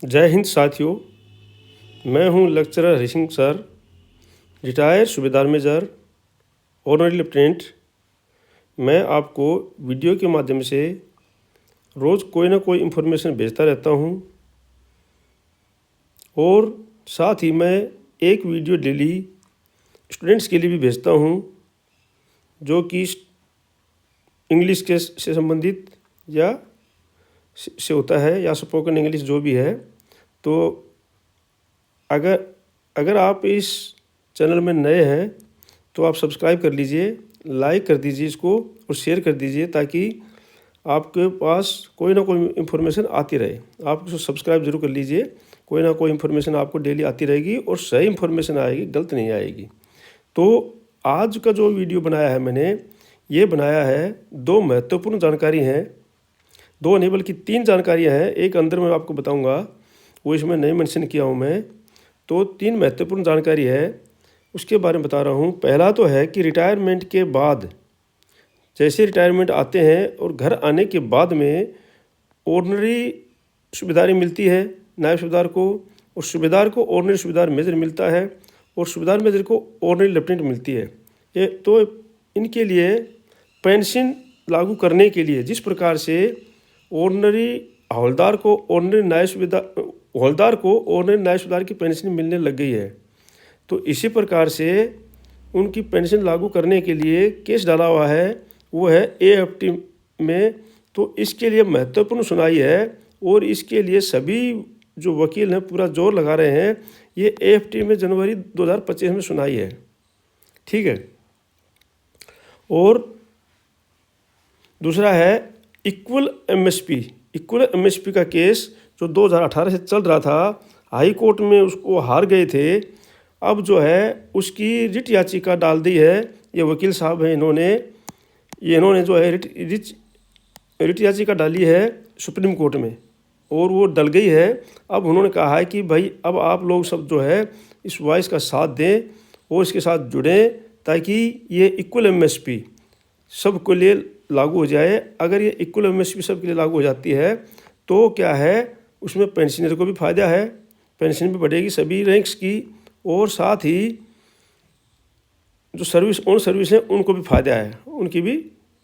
जय हिंद साथियों। मैं हूं lecturer Hari Singh sir, retired सूबेदार मेजर, ऑनररी लेफ्टिनेंट। मैं आपको वीडियो के माध्यम से रोज़ कोई ना कोई इन्फॉर्मेशन भेजता रहता हूं और साथ ही मैं एक वीडियो डेली स्टूडेंट्स के लिए भी भेजता हूं जो कि इंग्लिश के से संबंधित या से होता है या स्पोकन इंग्लिश जो भी है। तो अगर आप इस चैनल में नए हैं तो आप सब्सक्राइब कर लीजिए, लाइक कर दीजिए इसको और शेयर कर दीजिए ताकि आपके पास कोई ना कोई इन्फॉर्मेशन आती रहे। आप इसको सब्सक्राइब जरूर कर लीजिए, कोई ना कोई इन्फॉर्मेशन आपको डेली आती रहेगी और सही इन्फॉर्मेशन आएगी, गलत नहीं आएगी। तो आज का जो वीडियो बनाया है मैंने, ये बनाया है दो महत्वपूर्ण जानकारी हैं, दो नहीं बल्कि तीन जानकारियाँ हैं। एक अंदर मैं आपको बताऊँगा, वो इसमें नहीं मेंशन किया हूँ मैं। तो तीन महत्वपूर्ण जानकारी है, उसके बारे में बता रहा हूँ। पहला तो है कि रिटायरमेंट के बाद, जैसे रिटायरमेंट आते हैं और घर आने के बाद में ऑर्डनरी सूबेदारी मिलती है नायब सूबेदार को, और सूबेदार को ऑर्डनरी सूबेदार मेजर मिलता है और सूबेदार मेजर को ऑर्डनरी लेफ्टिनेंट मिलती है। ये तो इनके लिए पेंशन लागू करने के लिए जिस प्रकार से ऑर्डनरी हवलदार को ऑर्डनरी नायब सूबेदार की पेंशन मिलने लग गई है, तो इसी प्रकार से उनकी पेंशन लागू करने के लिए केस डाला हुआ है, वो है AFT में। तो इसके लिए महत्वपूर्ण सुनवाई है और इसके लिए सभी जो वकील हैं पूरा जोर लगा रहे हैं। ये AFT में जनवरी 2025 में सुनवाई है, ठीक है। और दूसरा है इक्वल MSP का केस जो 2018 से चल रहा था, हाई कोर्ट में उसको हार गए थे। अब जो है उसकी रिट याचिका डाल दी है, ये वकील साहब हैं, इन्होंने जो है रिट याचिका डाली है सुप्रीम कोर्ट में और वो डल गई है। अब उन्होंने कहा है कि भाई अब आप लोग सब जो है इस वॉइस का साथ दें और इसके साथ जुड़ें ताकि ये इक्वल MSP सबके लिए लागू हो जाए। अगर ये इक्वल MSP सबके लिए लागू हो जाती है तो क्या है, उसमें पेंशनर को भी फ़ायदा है, पेंशन भी बढ़ेगी सभी रैंक्स की, और साथ ही जो सर्विस हैं उनको भी फ़ायदा है, उनकी भी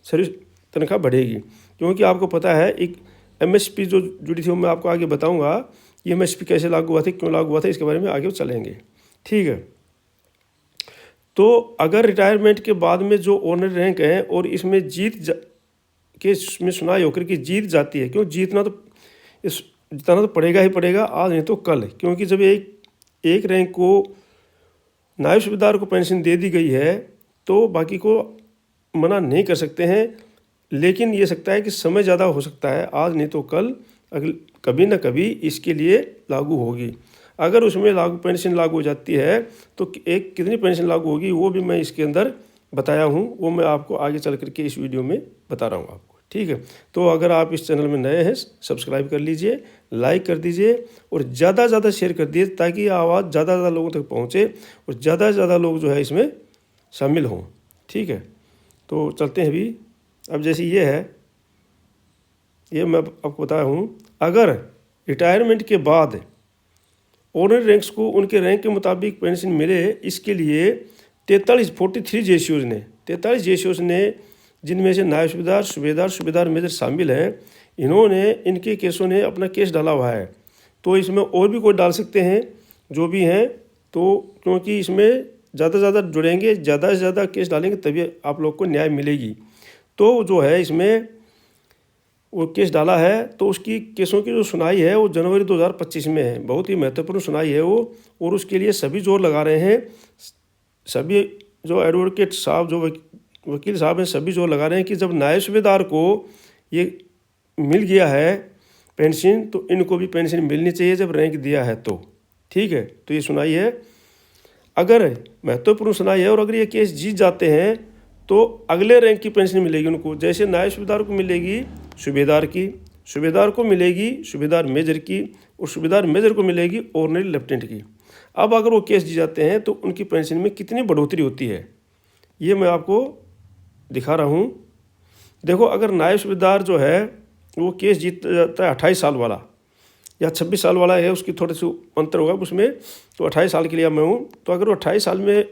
सर्विस तनख्वाह बढ़ेगी। क्योंकि आपको पता है एक MSP जो जुड़ी थी वो मैं आपको आगे बताऊंगा, ये MSP कैसे लागू हुआ था, क्यों लागू हुआ था, इसके बारे में आगे चलेंगे, ठीक है। तो अगर रिटायरमेंट के बाद में जो ऑनर रैंक है और इसमें इसमें सुनाई होकर के जीत जाती है, क्यों जितना तो पड़ेगा ही पड़ेगा, आज नहीं तो कल। क्योंकि जब एक रैंक को नायब सूबेदार को पेंशन दे दी गई है तो बाकी को मना नहीं कर सकते हैं, लेकिन ये सकता है कि समय ज़्यादा हो सकता है, आज नहीं तो कल कभी ना कभी इसके लिए लागू होगी। अगर उसमें पेंशन लागू हो जाती है तो कितनी पेंशन लागू होगी वो भी मैं इसके अंदर बताया हूँ, वो मैं आपको आगे चल करके इस वीडियो में बता रहा हूँ आपको, ठीक है। तो अगर आप इस चैनल में नए हैं सब्सक्राइब कर लीजिए, लाइक कर दीजिए और ज़्यादा से ज़्यादा शेयर कर दीजिए ताकि आवाज़ ज़्यादा से ज़्यादा लोगों तक पहुँचे और ज़्यादा से ज़्यादा लोग जो है इसमें शामिल हों, ठीक है। तो चलते हैं अभी। अब जैसे ये है, ये मैं आपको बताया हूँ, अगर रिटायरमेंट के बाद ऑनर रैंक्स को उनके रैंक के मुताबिक पेंशन मिले, इसके लिए 43 जेसीओज ने जिनमें से नायब सूबेदार मेजर शामिल हैं, इनके केसों ने अपना केस डाला हुआ है। तो इसमें और भी कोई डाल सकते हैं जो भी हैं, तो क्योंकि इसमें ज़्यादा से ज़्यादा जुड़ेंगे, ज़्यादा से ज़्यादा केस डालेंगे तभी आप लोग को न्याय मिलेगी। तो जो है इसमें वो केस डाला है तो उसकी केसों की जो सुनाई है वो जनवरी 2025 में है, बहुत ही महत्वपूर्ण सुनाई है वो, और उसके लिए सभी जोर लगा रहे हैं। सभी जो एडवोकेट साहब, जो वकील साहब हैं, सभी जोर लगा रहे हैं कि जब नायब सूबेदार को ये मिल गया है पेंशन तो इनको भी पेंशन मिलनी चाहिए जब रैंक दिया है तो, ठीक है। तो ये सुनाई है, अगर महत्वपूर्ण सुनाई है, और अगर ये केस जीत जाते हैं तो अगले रैंक की पेंशन मिलेगी उनको। जैसे नायब सूबेदार को मिलेगी सूबेदार को मिलेगी सूबेदार मेजर की, और सूबेदार मेजर को मिलेगी ऑर्डनरी लेफ्टिनेंट की। अब अगर वो केस जीत जाते हैं तो उनकी पेंशन में कितनी बढ़ोतरी होती है ये मैं आपको दिखा रहा हूँ। देखो, अगर नायब सूबेदार जो है वो केस जीत जाता है 28 साल वाला, या 26 साल वाला है उसकी थोड़ी सी अंतर होगा उसमें, तो 28 साल के लिए मैं हूँ। तो अगर वो 28 साल में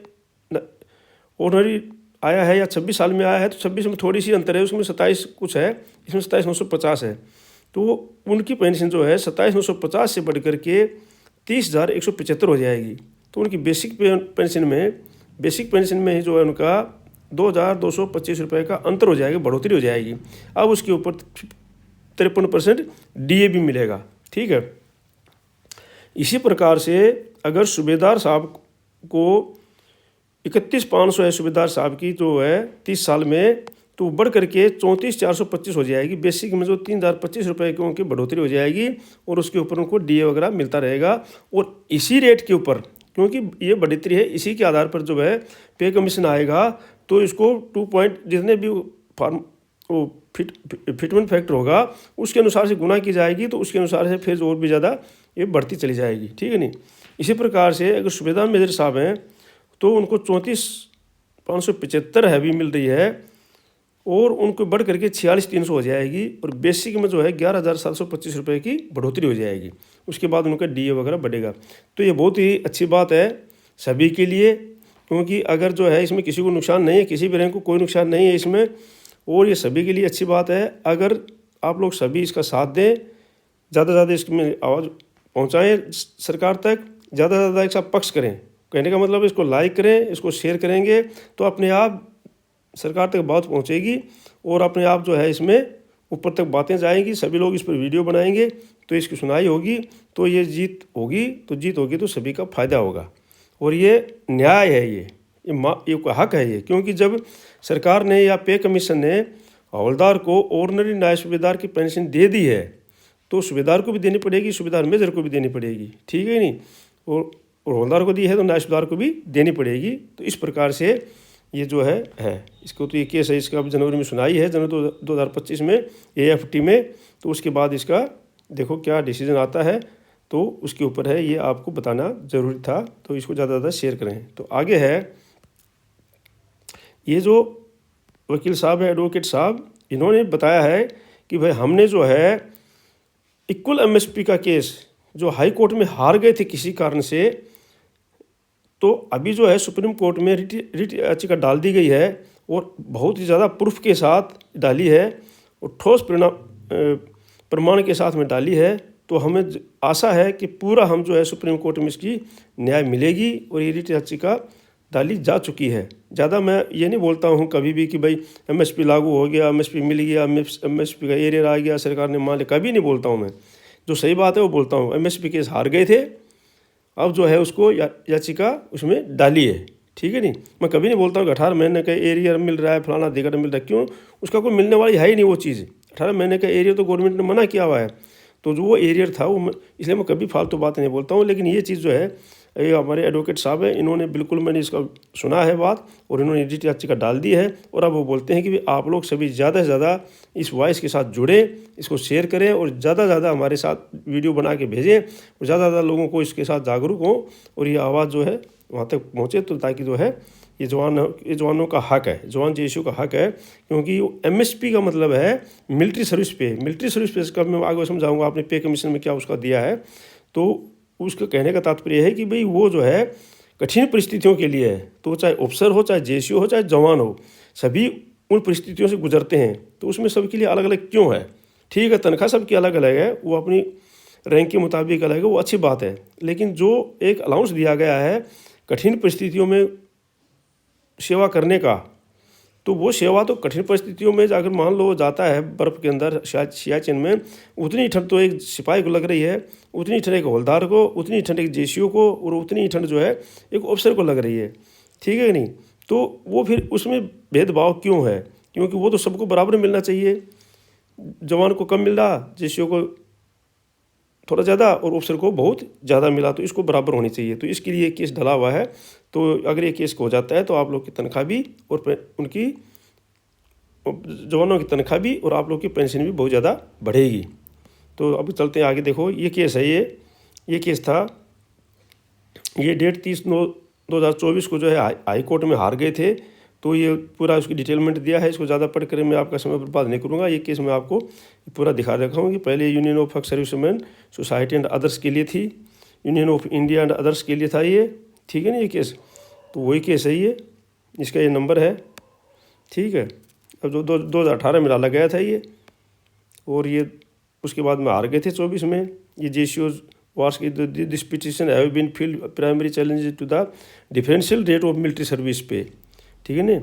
ऑर्डनरी आया है या 26 साल में आया है तो 26 में थोड़ी सी अंतर है, उसमें 27 कुछ है, इसमें 27,950 है। तो उनकी पेंशन जो है 27,950 से बढ़ करके 30,175 हो जाएगी। तो उनकी बेसिक पेंशन में ही जो है उनका 2,225 रुपये का अंतर हो जाएगा, बढ़ोतरी हो जाएगी। अब उसके ऊपर 53% DA भी मिलेगा। ठीक है। इसी प्रकार से अगर सूबेदार साहब को 31,500 है, सूबेदार साहब की जो है 30 साल में, तो बढ़ करके 34,425 हो जाएगी। बेसिक में जो 3,025 रुपये की उनकी बढ़ोतरी हो जाएगी और उसके ऊपर उनको DA वगैरह मिलता रहेगा। और इसी रेट के ऊपर, क्योंकि ये बढ़ोतरी है, इसी के आधार पर जो है पे कमीशन आएगा, तो इसको 2 पॉइंट जितने भी फिटमेंट फैक्टर होगा उसके अनुसार से गुना की जाएगी, तो उसके अनुसार से फिर और भी ज़्यादा ये बढ़ती चली जाएगी। ठीक है नहीं। इसी प्रकार से अगर सूबेदार मेजर साहब हैं तो उनको 34,575 हैवी मिल रही है और उनको बढ़ करके 46,300 हो जाएगी। और बेसिक में जो है 11,725 रुपये की बढ़ोतरी हो जाएगी। उसके बाद उनका DA वगैरह बढ़ेगा। तो ये बहुत ही अच्छी बात है सभी के लिए, क्योंकि अगर जो है इसमें किसी को नुकसान नहीं है, किसी भी रैंक को कोई नुकसान नहीं है इसमें, और ये सभी के लिए अच्छी बात है। अगर आप लोग सभी इसका साथ दें, ज़्यादा से ज़्यादा इसमें आवाज़ पहुँचाएँ सरकार तक, ज़्यादा से ज़्यादा इसका पक्ष करें। कहने का मतलब इसको लाइक करें, इसको शेयर करेंगे तो अपने आप सरकार तक बात पहुंचेगी और अपने आप जो है इसमें ऊपर तक बातें जाएंगी। सभी लोग इस पर वीडियो बनाएंगे तो इसकी सुनाई होगी, तो ये जीत होगी तो सभी का फायदा होगा। और ये न्याय है, ये हक है ये, क्योंकि जब सरकार ने या पे कमीशन ने हवलदार को ऑर्डिनरी नायब सूबेदार की पेंशन दे दी है, तो सूबेदार को भी देनी पड़ेगी, सूबेदार मेजर को भी देनी पड़ेगी। ठीक है नहीं। और हवलदार को दी है तो नायब सूबेदार को भी देनी पड़ेगी। तो इस प्रकार से ये जो है इसको, तो ये केस है इसका, अब जनवरी में सुनाई है, जनवरी 2025 में AFT में। तो उसके बाद इसका देखो क्या डिसीजन आता है, तो उसके ऊपर है, ये आपको बताना ज़रूरी था। तो इसको ज़्यादा से ज़्यादा शेयर करें। तो आगे है ये जो वकील साहब है, एडवोकेट साहब, इन्होंने बताया है कि भाई हमने जो है इक्वल MSP का केस जो हाई कोर्ट में हार गए थे किसी कारण से, तो अभी जो है सुप्रीम कोर्ट में रिट याचिका डाल दी गई है और बहुत ही ज़्यादा प्रूफ के साथ डाली है और ठोस प्रमाण के साथ में डाली है। तो हमें आशा है कि पूरा हम जो है सुप्रीम कोर्ट में इसकी न्याय मिलेगी और ये रिट याचिका डाली जा चुकी है। ज़्यादा मैं ये नहीं बोलता हूँ कभी भी कि भाई MSP लागू हो गया, MSP मिल गया, MSP का एरियर आ गया, सरकार ने मान लिया, कभी नहीं बोलता हूँ मैं। जो सही बात है वो बोलता हूँ। MSP केस हार गए थे, अब जो है उसको याचिका उसमें डाली है। ठीक है नहीं। मैं कभी नहीं बोलता हूँ कि 18 महीने का एरियर मिल रहा है, फलाना दिगड़ मिल रहा है। क्यों? उसका कोई मिलने वाली है ही नहीं वो चीज़। 18 महीने का एरियर तो गवर्नमेंट ने मना किया हुआ है, तो जो वो एरियर था वो, इसलिए मैं कभी फालतू बात नहीं बोलता हूँ। लेकिन ये चीज़ जो है, ये हमारे एडवोकेट साहब हैं, इन्होंने बिल्कुल, मैंने इसका सुना है बात और इन्होंने रिट याचिका डाल दी है। और अब वो बोलते हैं कि भी आप लोग सभी ज़्यादा से ज़्यादा इस वॉइस के साथ जुड़ें, इसको शेयर करें और ज़्यादा से ज़्यादा हमारे साथ वीडियो बना के भेजें और ज़्यादा से ज़्यादा लोगों को इसके साथ जागरूक हों और ये आवाज़ जो है वहाँ तक पहुँचे, तो ताकि जो है ये जवानों का हक है, जवान JSU का हक है। क्योंकि MSP का मतलब है मिलिट्री सर्विस पे इसका मैं आगे समझाऊंगा आपने पे कमीशन में क्या उसका दिया है। तो उसका कहने का तात्पर्य है कि भाई वो जो है कठिन परिस्थितियों के लिए है, तो चाहे ऑफिसर हो, चाहे JSU हो, चाहे जवान हो, सभी उन परिस्थितियों से गुजरते हैं। तो उसमें सबके लिए अलग अलग क्यों है? ठीक है, तनख्वाह सबकी अलग अलग है, वो अपनी रैंक के मुताबिक अलग है, वो अच्छी बात है। लेकिन जो एक अलाउंस दिया गया है कठिन परिस्थितियों में सेवा करने का, तो वो सेवा तो कठिन परिस्थितियों में अगर मान लो जाता है बर्फ़ के अंदर सियाचिन में, उतनी ठंड तो एक सिपाही को लग रही है, उतनी ठंड एक हवलदार को, उतनी ठंड एक JSU को, और उतनी ठंड जो है एक ऑफिसर को लग रही है। ठीक है कि नहीं? तो वो फिर उसमें भेदभाव क्यों है? क्योंकि वो तो सबको बराबर मिलना चाहिए। जवान को कम मिल रहा, JSU को थोड़ा ज़्यादा और ऑफिसर को बहुत ज़्यादा मिला, तो इसको बराबर होनी चाहिए। तो इसके लिए केस डला हुआ है। तो अगर ये केस हो जाता है तो आप लोग की तनख्वाह भी और उनकी जवानों की तनख्वाह भी और आप लोग की पेंशन भी बहुत ज़्यादा बढ़ेगी। तो अब चलते हैं आगे। देखो ये केस है, ये केस था, ये डेट 30/9/2024 को जो है हाई कोर्ट में हार गए थे। तो ये पूरा उसकी डिटेलमेंट दिया है। इसको ज़्यादा पढ़ कर मैं आपका समय बर्बाद नहीं करूँगा। ये केस मैं आपको पूरा दिखा रखा हूँ कि पहले union of ex serviceman society and others के लिए थी, union of India and others के लिए था ये, ठीक है ना ये केस। तो वही केस है ये, इसका ये नंबर है, ठीक है। अब जो 2018 में डाला गया था ये, और ये उसके बाद में हार गए थे 24 में। ये जेसीओज वार्स की this petition have been filed primary challenge to the differential rate of military service pay, ठीक है ना।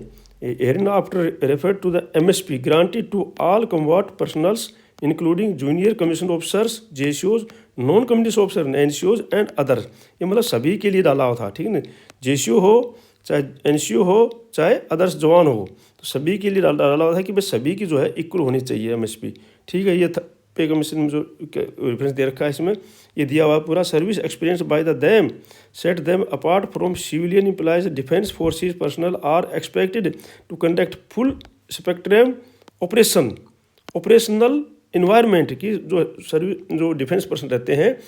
Herein after refer to the MSP granted to all combat personnels including junior commission officers, जेसीओज, non commission officer, NCOs and others. ये मतलब सभी के लिए डाला हुआ था, ठीक है ना। जेसीओ हो चाहे एनसीओ हो चाहे अदर्स जवान हो, तो सभी के लिए डाला हुआ था कि भाई सभी की जो है इक्वल होनी चाहिए एमएसपी, ठीक है। ये पे कमीशन में जो रेफरेंस दे रखा है इसमें ये दिया हुआ पूरा। Service experience by the them set them apart from civilian employees, defence forces personnel are expected to conduct full spectrum operational environment की जो डिफेंस पर्सन रहते हैं,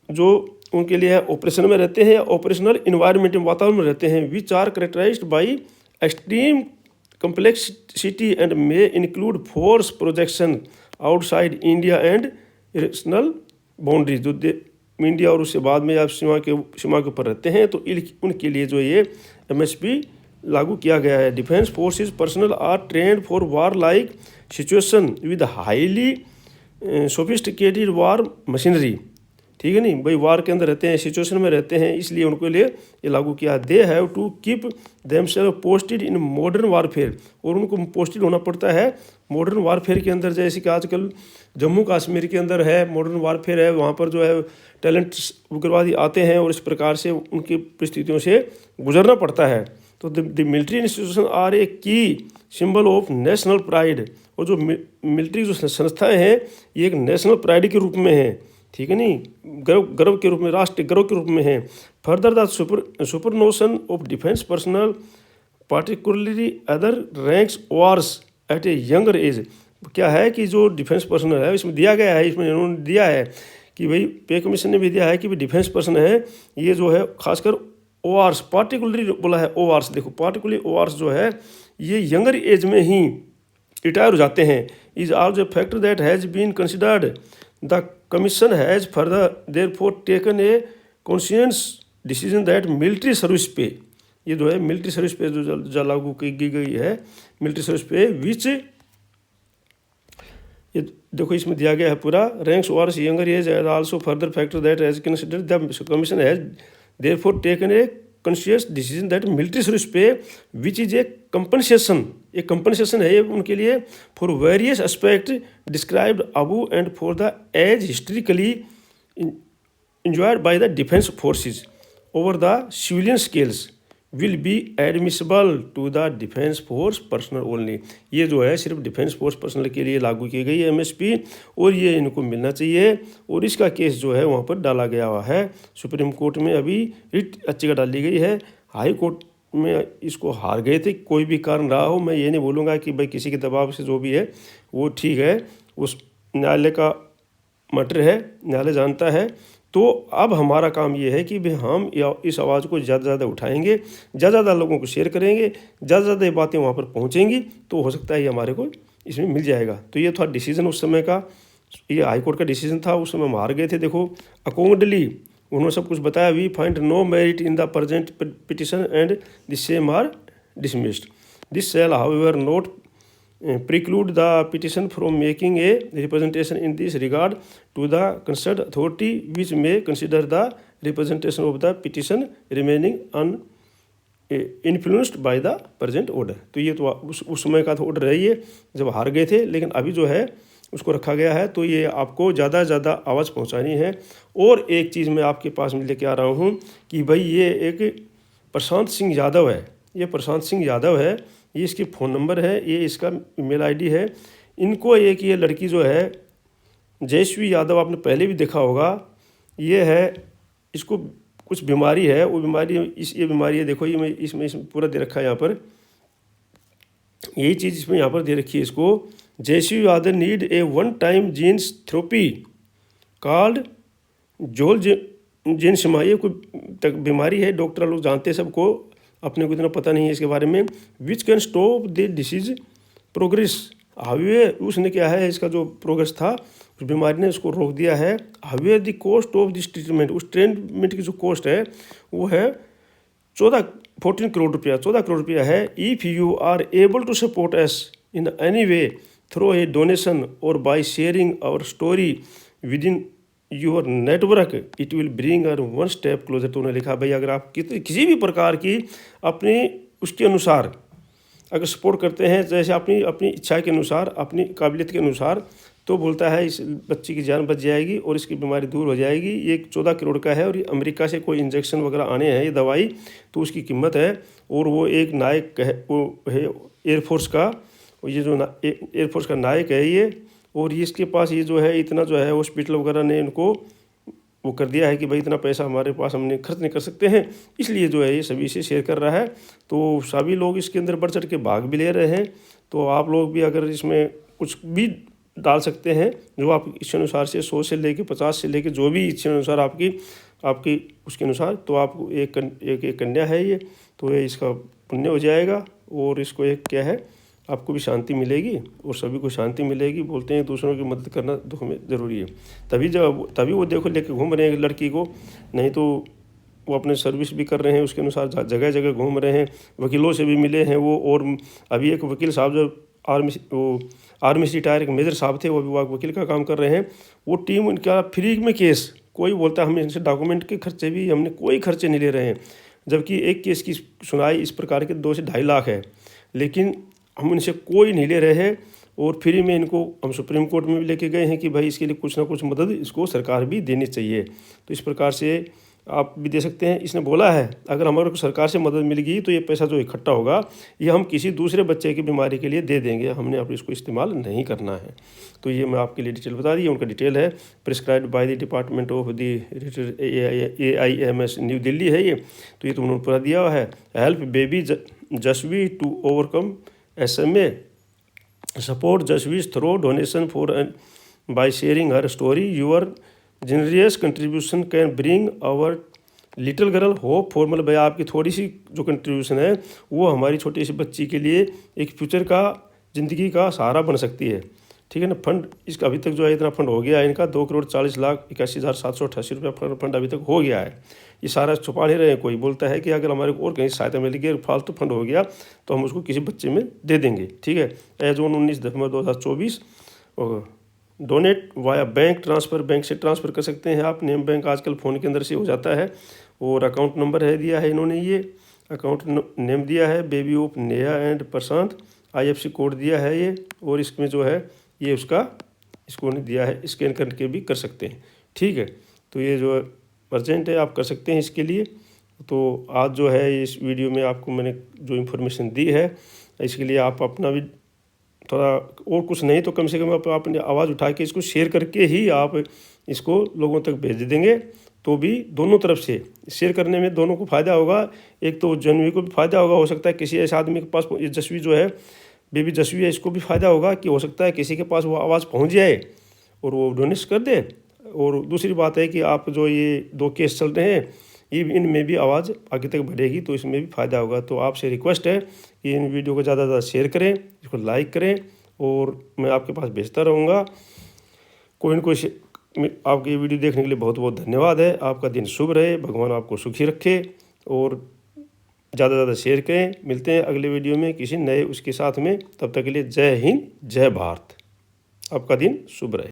जो उनके लिए ऑपरेशन में रहते हैं या ऑपरेशनल इन्वायरमेंट में वातावरण में रहते हैं, which are characterised by extreme complexity and may include force projection outside India and regional boundaries। जो इंडिया और उससे बाद में आप सीमा के ऊपर रहते हैं तो उनके लिए जो ये एमएसपी लागू किया गया है। Defence forces personnel are trained for war like situation with highly sophisticated war machinery, ठीक है नहीं। भाई वार के अंदर रहते हैं, सिचुएशन में रहते हैं, इसलिए उनको लिए ये लागू किया। They have to keep themselves posted in modern warfare, और उनको पोस्टेड होना पड़ता है मॉडर्न वारफेयर के अंदर। जैसे कि आजकल जम्मू कश्मीर के अंदर है मॉडर्न वारफेयर है, वहाँ पर जो है टैलेंट उग्रवादी आते हैं और इस प्रकार से उनकी परिस्थितियों से गुजरना पड़ता है। तो the military institution R A की सिंबल ऑफ नेशनल प्राइड, और जो मिलिट्री जो संस्थाएँ हैं ये एक नेशनल प्राइड के रूप में है, ठीक है नहीं, गर्व के रूप में, राष्ट्रीय गर्व के रूप में है। Further the super notion of defence personnel particularly other ranks wars at a younger age. क्या है कि जो डिफेंस पर्सनल है इसमें दिया गया है, इसमें इन्होंने दिया है कि भाई पे कमीशन ने भी दिया है कि भाई डिफेंस पर्सन है ये जो है खासकर ओआरस पार्टिकुलरली बोला है। ओआरस देखो पार्टिकुलरली ओआरस जो है ये यंगर एज में ही रिटायर हो जाते हैं। Is also a factor that has been considered. The commission has further therefore taken a conscious decision that military service pay, ये जो है मिलिट्री सर्विस पे जो लागू की गई है मिलिट्री सर्विस पे, विच ये देखो इसमें दिया गया है पूरा। Ranks was younger age age also further factor that has considered the commission has therefore taken a conscious decision that military service pay which is a compensation है ये उनके लिए for various aspect described above and for the age historically enjoyed by the defense forces over the civilian scales will be admissible to the defense force personnel only। ये जो है सिर्फ defence force personal के लिए लागू की गई है एमएसपी, और ये इनको मिलना चाहिए। और इसका केस जो है वहाँ पर डाला गया हुआ है सुप्रीम कोर्ट में, अभी रिट याचिका डाली गई है। हाई कोर्ट में इसको हार गए थे, कोई भी कारण रहा हो, मैं ये नहीं बोलूँगा कि भाई किसी के दबाव से जो भी है वो ठीक है, उस न्यायालय का मैटर है, न्यायालय जानता है। तो अब हमारा काम ये है कि भाई हम इस आवाज़ को ज़्यादा से ज़्यादा उठाएंगे, ज़्यादा से ज़्यादा लोगों को शेयर करेंगे, ज़्यादा से ज़्यादा ये बातें वहाँ पर पहुँचेंगी, तो हो सकता है ये हमारे को इसमें मिल जाएगा। तो ये था डिसीजन उस समय का, ये हाई कोर्ट का डिसीजन था, उस समय हम हार गए थे। देखो अकॉर्डिंगली उन्होंने सब कुछ बताया। We find no merit in the present petition and the same are dismissed. This shall however not preclude the petition from making a representation in this regard to the concerned authority which may consider the representation of the petition remaining uninfluenced by the present order। तो ये तो उस समय का तो order है ये जब हार गए थे, लेकिन अभी जो है उसको रखा गया है। तो ये आपको ज़्यादा से ज़्यादा आवाज़ पहुंचानी है। और एक चीज़ मैं आपके पास में लेके आ रहा हूँ कि भाई ये एक प्रशांत सिंह यादव है, ये प्रशांत सिंह यादव है, ये इसकी फ़ोन नंबर है, ये इसका ईमेल आईडी है। इनको एक ये लड़की जो है जयश्री यादव, आपने पहले भी देखा होगा, ये है, इसको कुछ बीमारी है, वो बीमारी ये बीमारी है, देखो ये इसमें पूरा दे रखा है यहाँ पर, यही चीज़ इसमें यहाँ पर दे रखी है इसको। Jayshree Yadav need a one time genes therapy called Zolgensma, ये कोई बीमारी है, डॉक्टर लोग जानते हैं सबको, अपने को इतना पता नहीं है इसके बारे में। Which can stop the disease progress, however उसने क्या है इसका जो प्रोग्रेस था उस बीमारी ने उसको रोक दिया है। However the cost of this treatment, उस ट्रीटमेंट की जो कॉस्ट है वो है 14 करोड़ रुपया, 14 करोड़ रुपया है। If you are able to support us in any way through a donation or by sharing our story within your network it will bring our one step closer. तो उन्होंने लिखा भाई अगर आप किसी भी प्रकार की अपनी उसके अनुसार अगर सपोर्ट करते हैं, जैसे अपनी अपनी इच्छा के अनुसार, अपनी काबिलियत के अनुसार, तो बोलता है इस बच्ची की जान बच जाएगी और इसकी बीमारी दूर हो जाएगी। ये 14 करोड़ का है और ये अमेरिका से कोई इंजेक्शन वगैरह आने हैं ये दवाई, तो उसकी कीमत है। और वो एक नायक है, वो है एयरफोर्स का, ये जो एयरफोर्स का नायक है ये। और ये इसके पास ये जो है इतना जो है हॉस्पिटल वगैरह ने इनको वो कर दिया है कि भाई इतना पैसा हमारे पास हमने खर्च नहीं कर सकते हैं, इसलिए जो है ये सभी से शेयर कर रहा है। तो सभी लोग इसके अंदर बढ़ चढ़ के भाग भी ले रहे हैं। तो आप लोग भी अगर इसमें कुछ भी डाल सकते हैं जो आप इच्छा अनुसार से 100 से लेके 50 से लेके जो भी इच्छा अनुसार आपकी उसके अनुसार, तो आपको एक कन्या है ये, तो ये इसका पुण्य हो जाएगा और इसको एक क्या है आपको भी शांति मिलेगी और सभी को शांति मिलेगी। बोलते हैं दूसरों की मदद करना दुख में ज़रूरी है। तभी वो देखो लेके घूम रहे हैं लड़की को, नहीं तो वो अपने सर्विस भी कर रहे हैं उसके अनुसार जगह जगह घूम रहे हैं। वकीलों से भी मिले हैं वो, और अभी एक वकील साहब जो आर्मी से रिटायर एक मेजर साहब थे, वो भी वकील का काम कर रहे हैं। वो टीम उनका फ्री में केस, कोई बोलता है हमने इनसे डॉक्यूमेंट के खर्चे भी, हमने कोई खर्चे नहीं ले रहे हैं, जबकि एक केस की सुनवाई इस प्रकार के 2 से 2.5 लाख है, लेकिन हम इनसे कोई नहीं ले रहे हैं। और फ्री में इनको हम सुप्रीम कोर्ट में भी लेके गए हैं कि भाई इसके लिए कुछ ना कुछ मदद इसको सरकार भी देनी चाहिए। तो इस प्रकार से आप भी दे सकते हैं। इसने बोला है अगर हमारे को सरकार से मदद मिल गई तो ये पैसा जो इकट्ठा होगा ये हम किसी दूसरे बच्चे की बीमारी के लिए दे देंगे, हमने अब इसको इस्तेमाल नहीं करना है। तो ये मैं आपके लिए डिटेल बता दी। उनका डिटेल है prescribed by the department of the AIMS new Delhi है ये। तो ये तो उन्होंने पूरा दिया हुआ है। Help baby Jasvee to overcome SMA, support Jasvee's through donation for by sharing her story. Your generous contribution can bring our little girl hope for, मतलब भाई आपकी थोड़ी सी जो कंट्रीब्यूशन है वो हमारी छोटी सी बच्ची के लिए एक फ्यूचर का ज़िंदगी का सहारा बन सकती है। ठीक है ना। फंड इसका अभी तक जो है इतना फंड हो गया है इनका 2,40,81,788 रुपया फंड अभी तक हो गया है। ये सारा छुपा नहीं रहे हैं। कोई बोलता है कि अगर हमारे को और कहीं सहायता मिलेगी और फालतू फंड हो गया तो हम उसको किसी बच्चे में दे देंगे। ठीक है। As on 19 December 2024 donate via bank transfer, bank से ट्रांसफ़र कर सकते हैं आप। नेम बैंक आजकल फ़ोन के अंदर से हो जाता है। और अकाउंट नंबर है दिया है इन्होंने, ये अकाउंट नेम दिया है baby of Neha and Prashant, IFC code दिया है ये। और इसमें जो है ये उसका इसको दिया है, स्कैन करके भी कर सकते हैं। ठीक है। तो ये जो अर्जेंट है आप कर सकते हैं इसके लिए। तो आज जो है इस वीडियो में आपको मैंने जो इन्फॉर्मेशन दी है इसके लिए आप अपना भी थोड़ा और कुछ नहीं तो कम से कम आप अपनी आवाज़ उठा के इसको शेयर करके ही आप इसको लोगों तक भेज देंगे, तो भी दोनों तरफ से शेयर करने में दोनों को फ़ायदा होगा। एक तो जानवी को भी फ़ायदा होगा, हो सकता है किसी ऐसे आदमी के पास ये जसवी जो है बेबी जसवी है इसको भी फ़ायदा होगा कि हो सकता है किसी के पास वो आवाज़ पहुंच जाए और वो डोनेट कर दे। और दूसरी बात है कि आप जो ये 2 केस चल रहे हैं ये इनमें भी आवाज़ आगे तक बढ़ेगी, तो इसमें भी फ़ायदा होगा। तो आपसे रिक्वेस्ट है कि इन वीडियो को ज़्यादा से ज़्यादा शेयर करें, इसको लाइक करें और मैं आपके पास भेजता रहूँगा कोई न कोई। आपके ये वीडियो देखने के लिए बहुत बहुत धन्यवाद है। आपका दिन शुभ रहे, भगवान आपको सुखी रखे और ज़्यादा से ज़्यादा शेयर करें। मिलते हैं अगले वीडियो में किसी नए उसके साथ में, तब तक के लिए जय हिंद जय भारत। आपका दिन शुभ रहे।